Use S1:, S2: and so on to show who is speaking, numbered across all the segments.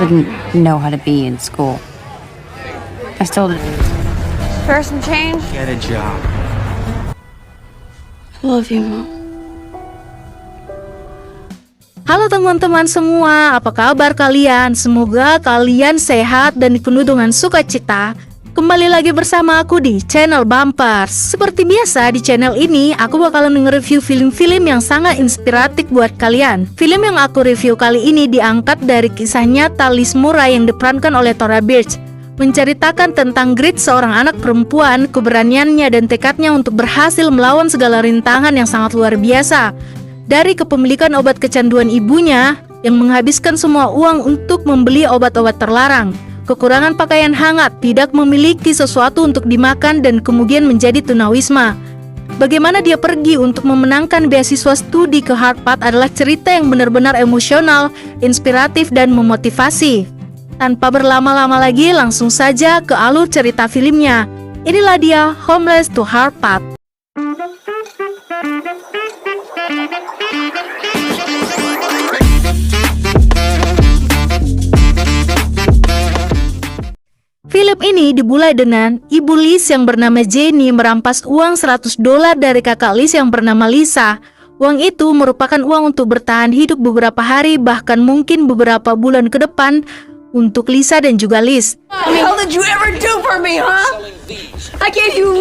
S1: didn't know how to be in school. I still did.
S2: For some change?
S3: Get a job.
S2: I love you, Mom.
S4: Halo teman-teman semua, apa kabar kalian? Semoga kalian sehat dan penuh dengan sukacita. Kembali lagi bersama aku di channel Bumpers. Seperti biasa di channel ini, aku bakalan nge-review film-film yang sangat inspiratif buat kalian. Film yang aku review kali ini diangkat dari kisah nyata Liz Murray yang diperankan oleh Thora Birch, menceritakan tentang grit seorang anak perempuan, keberaniannya dan tekadnya untuk berhasil melawan segala rintangan yang sangat luar biasa. Dari kepemilikan obat kecanduan ibunya yang menghabiskan semua uang untuk membeli obat-obat terlarang, kekurangan pakaian hangat, tidak memiliki sesuatu untuk dimakan dan kemudian menjadi tunawisma. Bagaimana dia pergi untuk memenangkan beasiswa studi ke Harvard adalah cerita yang benar-benar emosional, inspiratif dan memotivasi. Tanpa berlama-lama lagi, langsung saja ke alur cerita filmnya. Inilah dia, Homeless to Harvard. Film ini dimulai dengan ibu Liz yang bernama Jenny merampas uang $100 dari kakak Liz yang bernama Lisa. Uang itu merupakan uang untuk bertahan hidup beberapa hari, bahkan mungkin beberapa bulan ke depan untuk Lisa dan juga Liz.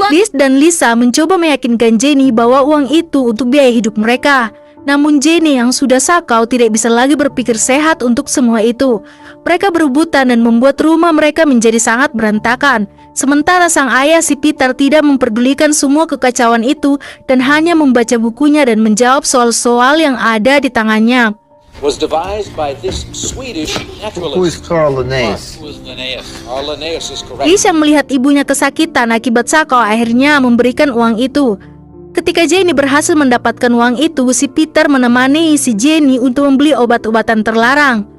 S4: Liz dan Lisa mencoba meyakinkan Jenny bahwa uang itu untuk biaya hidup mereka. Namun Jenny yang sudah sakau tidak bisa lagi berpikir sehat untuk semua itu. Mereka berebutan dan membuat rumah mereka menjadi sangat berantakan. Sementara sang ayah si Peter tidak memperdulikan semua kekacauan itu dan hanya membaca bukunya dan menjawab soal-soal yang ada di tangannya.
S5: Was devised by this Swedish naturalist.
S3: Who is Carl Linnaeus?
S5: Who is Linnaeus? Linnaeus is correct.
S4: Liz yang melihat ibunya kesakitan akibat sakau akhirnya memberikan uang itu. Ketika Jenny berhasil mendapatkan uang itu, si Peter menemani si Jenny untuk membeli obat-obatan terlarang.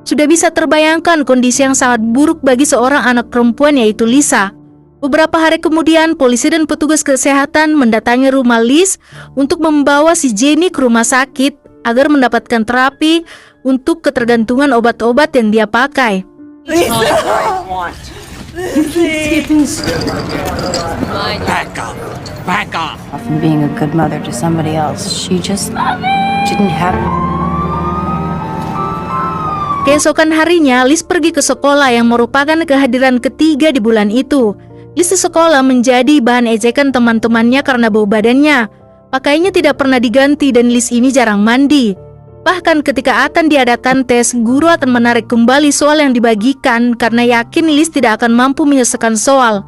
S4: Sudah bisa terbayangkan kondisi yang sangat buruk bagi seorang anak perempuan yaitu Lisa. Beberapa hari kemudian, polisi dan petugas kesehatan mendatangi rumah Liz untuk membawa si Jenny ke rumah sakit agar mendapatkan terapi untuk ketergantungan obat-obat yang dia pakai.
S3: Back off.
S1: From being a good mother to somebody else, she just didn't have.
S4: Keesokan harinya, Liz pergi ke sekolah yang merupakan kehadiran ketiga di bulan itu. Liz di sekolah menjadi bahan ejekan teman-temannya karena bau badannya. Pakaiannya tidak pernah diganti dan Liz ini jarang mandi. Bahkan ketika akan diadakan tes, guru akan menarik kembali soal yang dibagikan karena yakin Liz tidak akan mampu menyelesaikan soal.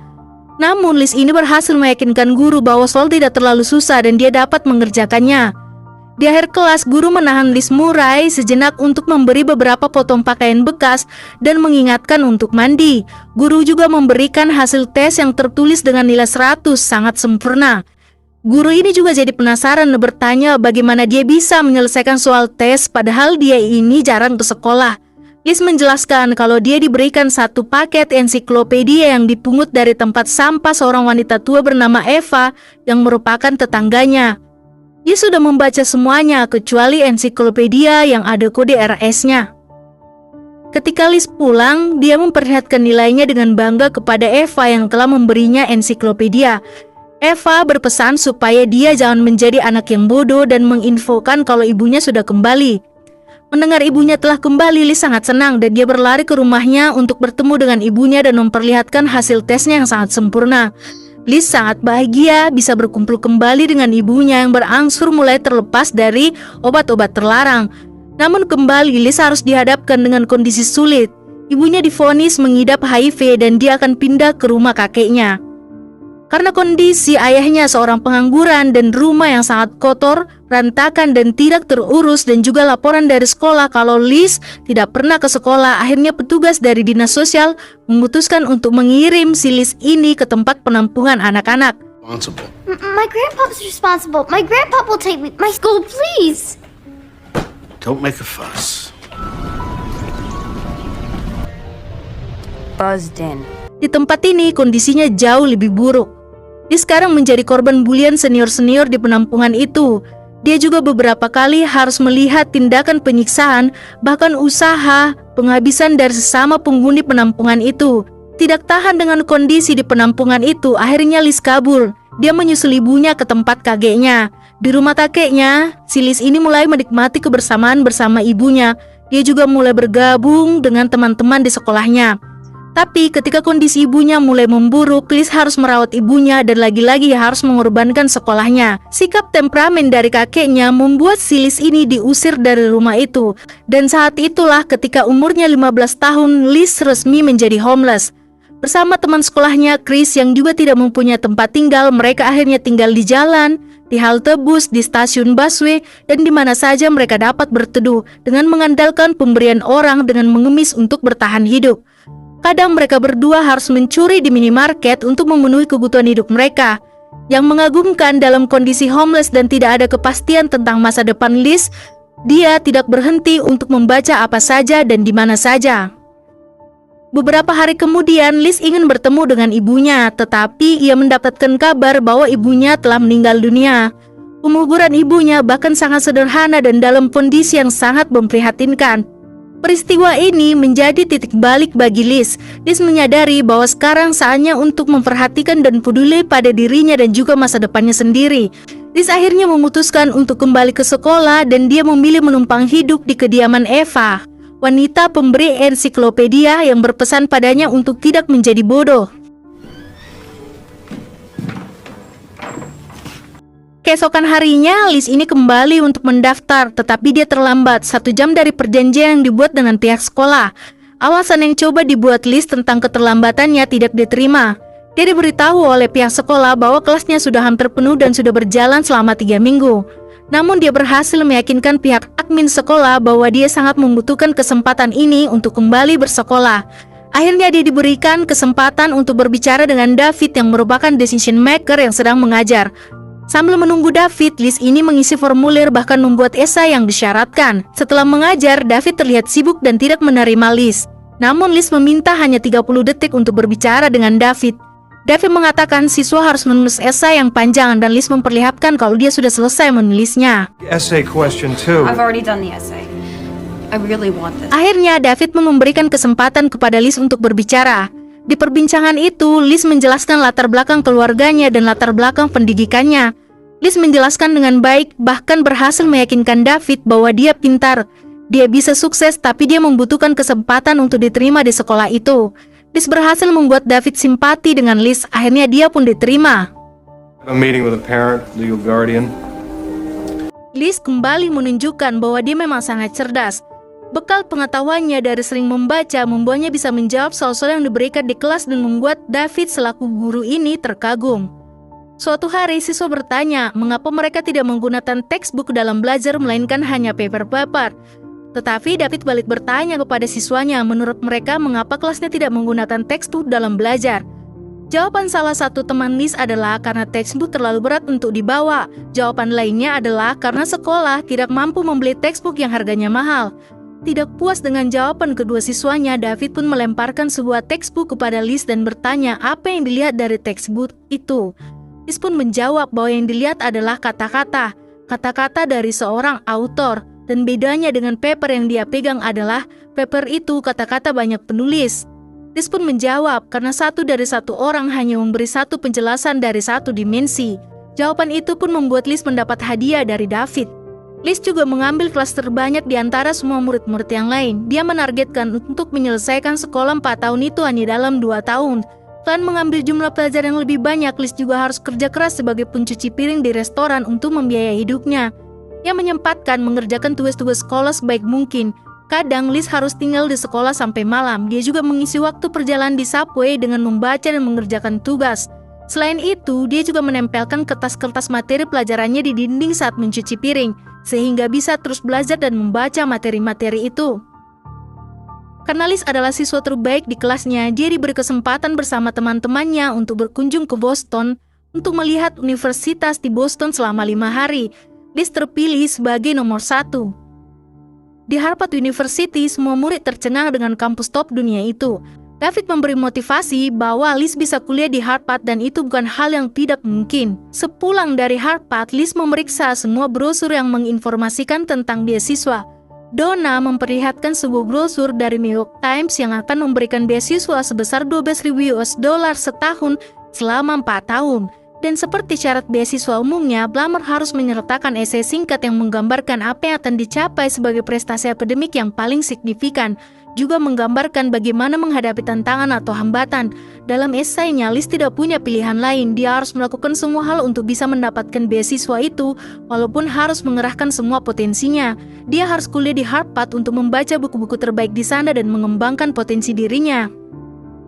S4: Namun Liz ini berhasil meyakinkan guru bahwa soal tidak terlalu susah dan dia dapat mengerjakannya. Di akhir kelas, guru menahan Liz Murray sejenak untuk memberi beberapa potong pakaian bekas dan mengingatkan untuk mandi. Guru juga memberikan hasil tes yang tertulis dengan nilai 100, sangat sempurna. Guru ini juga jadi penasaran dan bertanya bagaimana dia bisa menyelesaikan soal tes padahal dia ini jarang ke sekolah. Liz menjelaskan kalau dia diberikan satu paket ensiklopedia yang dipungut dari tempat sampah seorang wanita tua bernama Eva yang merupakan tetangganya. Dia sudah membaca semuanya kecuali ensiklopedia yang ada kode RS-nya. Ketika Liz pulang, dia memperlihatkan nilainya dengan bangga kepada Eva yang telah memberinya ensiklopedia. Eva berpesan supaya dia jangan menjadi anak yang bodoh dan menginfokan kalau ibunya sudah kembali. Mendengar ibunya telah kembali, Liz sangat senang dan dia berlari ke rumahnya untuk bertemu dengan ibunya dan memperlihatkan hasil tesnya yang sangat sempurna. Liz sangat bahagia bisa berkumpul kembali dengan ibunya yang berangsur mulai terlepas dari obat-obat terlarang. Namun kembali Liz harus dihadapkan dengan kondisi sulit. Ibunya divonis mengidap HIV dan dia akan pindah ke rumah kakeknya. Karena kondisi ayahnya seorang pengangguran dan rumah yang sangat kotor, berantakan dan tidak terurus dan juga laporan dari sekolah kalau Liz tidak pernah ke sekolah, akhirnya petugas dari dinas sosial memutuskan untuk mengirim si Liz ini ke tempat penampungan anak-anak.
S2: My grandpa's responsible. My grandpa will take me to my school, please.
S3: Don't make a fuss.
S1: Buzzed in.
S4: Di tempat ini kondisinya jauh lebih buruk. Dia sekarang menjadi korban bulian senior-senior di penampungan itu. Dia juga beberapa kali harus melihat tindakan penyiksaan, bahkan usaha penghabisan dari sesama penghuni penampungan itu. Tidak tahan dengan kondisi di penampungan itu, akhirnya Liz kabur. Dia menyusul ibunya ke tempat kakeknya. Di rumah kakeknya, si Liz ini mulai menikmati kebersamaan bersama ibunya. Dia juga mulai bergabung dengan teman-teman di sekolahnya. Tapi ketika kondisi ibunya mulai memburuk, Liz harus merawat ibunya dan lagi-lagi harus mengorbankan sekolahnya. Sikap temperamen dari kakeknya membuat si Liz ini diusir dari rumah itu. Dan saat itulah ketika umurnya 15 tahun, Liz resmi menjadi homeless. Bersama teman sekolahnya, Chris, yang juga tidak mempunyai tempat tinggal, mereka akhirnya tinggal di jalan, di halte bus, di stasiun busway, dan di mana saja mereka dapat berteduh dengan mengandalkan pemberian orang dengan mengemis untuk bertahan hidup. Kadang mereka berdua harus mencuri di minimarket untuk memenuhi kebutuhan hidup mereka. Yang mengagumkan dalam kondisi homeless dan tidak ada kepastian tentang masa depan Liz, dia tidak berhenti untuk membaca apa saja dan di mana saja. Beberapa hari kemudian, Liz ingin bertemu dengan ibunya, tetapi ia mendapatkan kabar bahwa ibunya telah meninggal dunia. Penguburan ibunya bahkan sangat sederhana dan dalam kondisi yang sangat memprihatinkan. Peristiwa ini menjadi titik balik bagi Liz. Liz menyadari bahwa sekarang saatnya untuk memperhatikan dan peduli pada dirinya dan juga masa depannya sendiri. Liz akhirnya memutuskan untuk kembali ke sekolah dan dia memilih menumpang hidup di kediaman Eva, wanita pemberi ensiklopedia yang berpesan padanya untuk tidak menjadi bodoh. Keesokan harinya, Liz ini kembali untuk mendaftar, tetapi dia terlambat 1 jam dari perjanjian yang dibuat dengan pihak sekolah. Alasan yang coba dibuat Liz tentang keterlambatannya tidak diterima. Dia diberitahu oleh pihak sekolah bahwa kelasnya sudah hampir penuh dan sudah berjalan selama 3 minggu. Namun dia berhasil meyakinkan pihak admin sekolah bahwa dia sangat membutuhkan kesempatan ini untuk kembali bersekolah. Akhirnya dia diberikan kesempatan untuk berbicara dengan David yang merupakan decision maker yang sedang mengajar. Sambil menunggu David, Liz ini mengisi formulir bahkan membuat esai yang disyaratkan. Setelah mengajar, David terlihat sibuk dan tidak menerima Liz. Namun Liz meminta hanya 30 detik untuk berbicara dengan David. David mengatakan siswa harus menulis esai yang panjang dan Liz memperlihatkan kalau dia sudah selesai menulisnya.
S6: Essay question 2.
S1: I've already done the essay. I really want this.
S4: Akhirnya David memberikan kesempatan kepada Liz untuk berbicara. Di perbincangan itu, Liz menjelaskan latar belakang keluarganya dan latar belakang pendidikannya. Liz menjelaskan dengan baik, bahkan berhasil meyakinkan David bahwa dia pintar. Dia bisa sukses, tapi dia membutuhkan kesempatan untuk diterima di sekolah itu. Liz berhasil membuat David simpati dengan Liz, akhirnya dia pun diterima.
S6: A meeting with a parent, legal guardian.
S4: Liz kembali menunjukkan bahwa dia memang sangat cerdas. Bekal pengetahuannya dari sering membaca membuatnya bisa menjawab soal-soal yang diberikan di kelas dan membuat David selaku guru ini terkagum. Suatu hari siswa bertanya mengapa mereka tidak menggunakan textbook dalam belajar melainkan hanya paper. Tetapi David balik bertanya kepada siswanya menurut mereka mengapa kelasnya tidak menggunakan textbook dalam belajar. Jawaban salah satu teman Liz adalah karena textbook terlalu berat untuk dibawa. Jawaban lainnya adalah karena sekolah tidak mampu membeli textbook yang harganya mahal. Tidak puas dengan jawaban kedua siswanya, David pun melemparkan sebuah textbook kepada Liz dan bertanya apa yang dilihat dari textbook itu. Liz pun menjawab bahwa yang dilihat adalah kata-kata dari seorang autor, dan bedanya dengan paper yang dia pegang adalah paper itu kata-kata banyak penulis. Liz pun menjawab karena satu dari satu orang hanya memberi satu penjelasan dari satu dimensi. Jawaban itu pun membuat Liz mendapat hadiah dari David. Liz juga mengambil kelas terbanyak di antara semua murid-murid yang lain. Dia menargetkan untuk menyelesaikan sekolah 4 tahun itu hanya dalam 2 tahun. Selain mengambil jumlah pelajar yang lebih banyak, Liz juga harus kerja keras sebagai pencuci piring di restoran untuk membiayai hidupnya. Ia menyempatkan mengerjakan tugas-tugas sekolah sebaik mungkin. Kadang Liz harus tinggal di sekolah sampai malam. Dia juga mengisi waktu perjalanan di subway dengan membaca dan mengerjakan tugas. Selain itu, dia juga menempelkan kertas-kertas materi pelajarannya di dinding saat mencuci piring, sehingga bisa terus belajar dan membaca materi-materi itu. Karena Liz adalah siswa terbaik di kelasnya, dia diberi kesempatan bersama teman-temannya untuk berkunjung ke Boston untuk melihat universitas di Boston selama 5 hari. Liz terpilih sebagai nomor 1. Di Harvard University, semua murid tercengang dengan kampus top dunia itu. David memberi motivasi bahwa Liz bisa kuliah di Harvard dan itu bukan hal yang tidak mungkin. Sepulang dari Harvard, Liz memeriksa semua brosur yang menginformasikan tentang beasiswa. Donna memperlihatkan sebuah brosur dari New York Times yang akan memberikan beasiswa sebesar $12.000 setahun selama 4 tahun. Dan seperti syarat beasiswa umumnya, pelamar harus menyertakan esai singkat yang menggambarkan apa yang akan dicapai sebagai prestasi akademik yang paling signifikan. Juga menggambarkan bagaimana menghadapi tantangan atau hambatan. Dalam esainya, Liz tidak punya pilihan lain. Dia harus melakukan semua hal untuk bisa mendapatkan beasiswa itu, walaupun harus mengerahkan semua potensinya. Dia harus kuliah di Harvard untuk membaca buku-buku terbaik di sana dan mengembangkan potensi dirinya.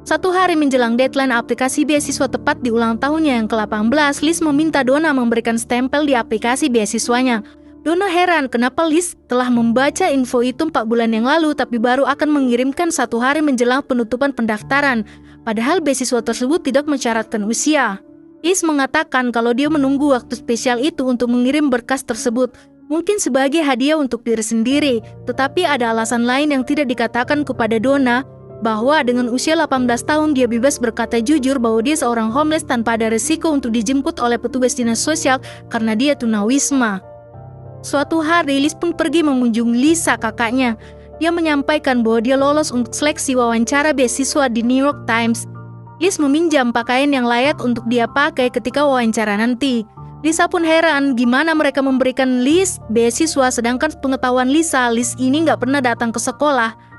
S4: Satu hari menjelang deadline aplikasi beasiswa tepat di ulang tahunnya yang ke-18, Liz meminta Donna memberikan stempel di aplikasi beasiswanya. Donna heran kenapa Liz telah membaca info itu 4 bulan yang lalu tapi baru akan mengirimkan 1 hari menjelang penutupan pendaftaran. Padahal beasiswa tersebut tidak mensyaratkan usia. Liz mengatakan kalau dia menunggu waktu spesial itu untuk mengirim berkas tersebut. Mungkin sebagai hadiah untuk diri sendiri. Tetapi ada alasan lain yang tidak dikatakan kepada Donna, bahwa dengan usia 18 tahun dia bebas berkata jujur bahwa dia seorang homeless tanpa ada risiko untuk dijemput oleh petugas dinas sosial karena dia tunawisma. Suatu hari, Liz pun pergi mengunjungi Lisa, kakaknya. Dia menyampaikan bahwa dia lolos untuk seleksi wawancara beasiswa di New York Times. Liz meminjam pakaian yang layak untuk dia pakai ketika wawancara nanti. Lisa pun heran gimana mereka memberikan Liz beasiswa sedangkan pengetahuan Lisa, Liz ini nggak pernah datang ke sekolah.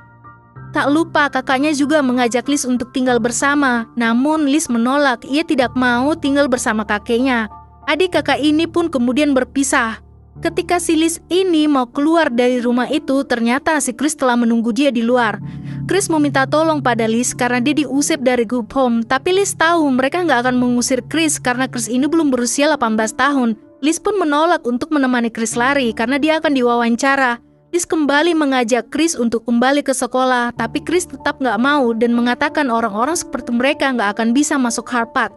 S4: Tak lupa kakaknya juga mengajak Liz untuk tinggal bersama. Namun Liz menolak, ia tidak mau tinggal bersama kakeknya. Adik kakak ini pun kemudian berpisah. Ketika si Liz ini mau keluar dari rumah itu, ternyata si Chris telah menunggu dia di luar. Chris meminta tolong pada Liz karena dia diusir dari group home. Tapi Liz tahu mereka nggak akan mengusir Chris karena Chris ini belum berusia 18 tahun. Liz pun menolak untuk menemani Chris lari karena dia akan diwawancara. Liz kembali mengajak Chris untuk kembali ke sekolah, tapi Chris tetap nggak mau dan mengatakan orang-orang seperti mereka nggak akan bisa masuk Harvard.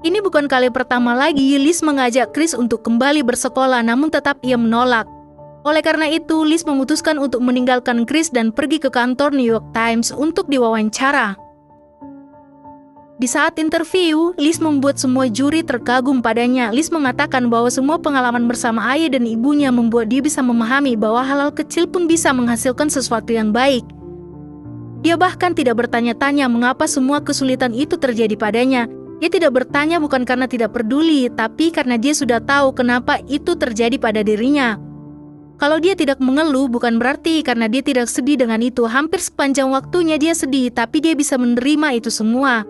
S4: Ini bukan kali pertama lagi Liz mengajak Chris untuk kembali bersekolah, namun tetap ia menolak. Oleh karena itu, Liz memutuskan untuk meninggalkan Chris dan pergi ke kantor New York Times untuk diwawancara. Di saat interview, Liz membuat semua juri terkagum padanya. Liz mengatakan bahwa semua pengalaman bersama ayah dan ibunya membuat dia bisa memahami bahwa hal-hal kecil pun bisa menghasilkan sesuatu yang baik. Dia bahkan tidak bertanya-tanya mengapa semua kesulitan itu terjadi padanya. Dia tidak bertanya bukan karena tidak peduli, tapi karena dia sudah tahu kenapa itu terjadi pada dirinya. Kalau dia tidak mengeluh, bukan berarti karena dia tidak sedih dengan itu. Hampir sepanjang waktunya dia sedih, tapi dia bisa menerima itu semua.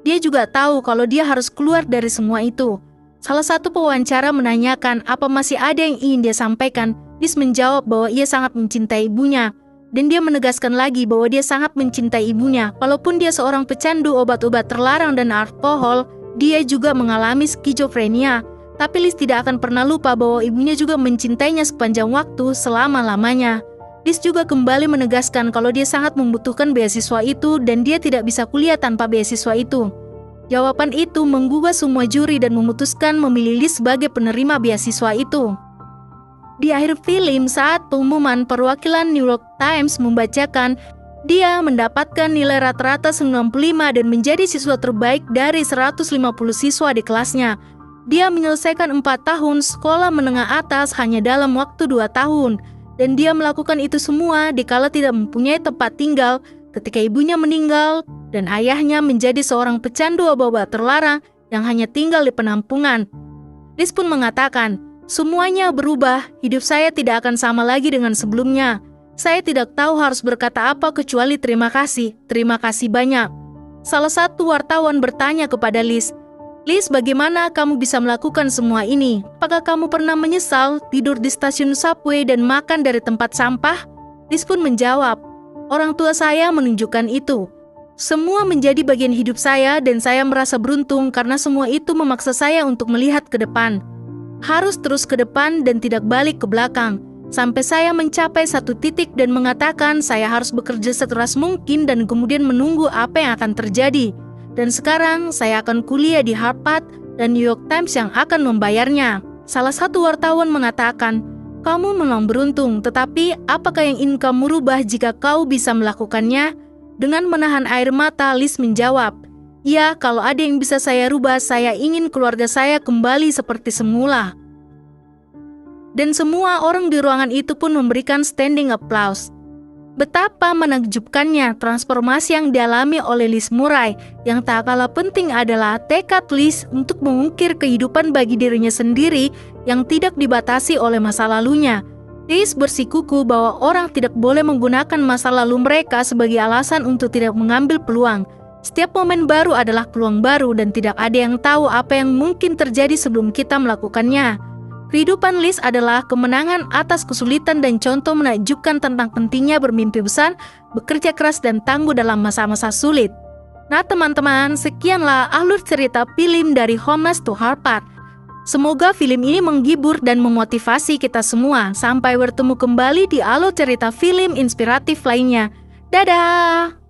S4: Dia juga tahu kalau dia harus keluar dari semua itu. Salah satu pewawancara menanyakan apa masih ada yang ingin dia sampaikan. Liz menjawab bahwa ia sangat mencintai ibunya. Dan dia menegaskan lagi bahwa dia sangat mencintai ibunya. Walaupun dia seorang pecandu obat-obat terlarang dan alkohol, dia juga mengalami skizofrenia. Tapi Liz tidak akan pernah lupa bahwa ibunya juga mencintainya sepanjang waktu selama-lamanya. Liz juga kembali menegaskan kalau dia sangat membutuhkan beasiswa itu dan dia tidak bisa kuliah tanpa beasiswa itu. Jawaban itu menggugah semua juri dan memutuskan memilih Liz sebagai penerima beasiswa itu. Di akhir film, saat pengumuman, perwakilan New York Times membacakan dia mendapatkan nilai rata-rata 95 dan menjadi siswa terbaik dari 150 siswa di kelasnya. Dia menyelesaikan 4 tahun sekolah menengah atas hanya dalam waktu 2 tahun. Dan dia melakukan itu semua dikala tidak mempunyai tempat tinggal ketika ibunya meninggal dan ayahnya menjadi seorang pecandu obat-obat terlarang yang hanya tinggal di penampungan. Liz pun mengatakan, semuanya berubah, hidup saya tidak akan sama lagi dengan sebelumnya. Saya tidak tahu harus berkata apa kecuali terima kasih banyak. Salah satu wartawan bertanya kepada Liz, Liz, bagaimana kamu bisa melakukan semua ini? Apakah kamu pernah menyesal tidur di stasiun subway dan makan dari tempat sampah? Liz pun menjawab, orang tua saya menunjukkan itu. Semua menjadi bagian hidup saya dan saya merasa beruntung karena semua itu memaksa saya untuk melihat ke depan. Harus terus ke depan dan tidak balik ke belakang. Sampai saya mencapai satu titik dan mengatakan saya harus bekerja sekeras mungkin dan kemudian menunggu apa yang akan terjadi. Dan sekarang saya akan kuliah di Harvard dan New York Times yang akan membayarnya. Salah satu wartawan mengatakan, kamu memang beruntung, tetapi apakah yang ingin kamu rubah jika kau bisa melakukannya? Dengan menahan air mata, Liz menjawab, "Ya, kalau ada yang bisa saya rubah, saya ingin keluarga saya kembali seperti semula." Dan semua orang di ruangan itu pun memberikan standing applause. Betapa menakjubkannya transformasi yang dialami oleh Liz Murray. Yang tak kalah penting adalah tekad Liz untuk mengukir kehidupan bagi dirinya sendiri yang tidak dibatasi oleh masa lalunya. Liz bersikukuh bahwa orang tidak boleh menggunakan masa lalu mereka sebagai alasan untuk tidak mengambil peluang. Setiap momen baru adalah peluang baru dan tidak ada yang tahu apa yang mungkin terjadi sebelum kita melakukannya. Kehidupan Liz adalah kemenangan atas kesulitan dan contoh menakjubkan tentang pentingnya bermimpi besar, bekerja keras dan tangguh dalam masa-masa sulit. Nah teman-teman, sekianlah alur cerita film dari Homeless to Harvard. Semoga film ini menghibur dan memotivasi kita semua. Sampai bertemu kembali di alur cerita film inspiratif lainnya. Dadah!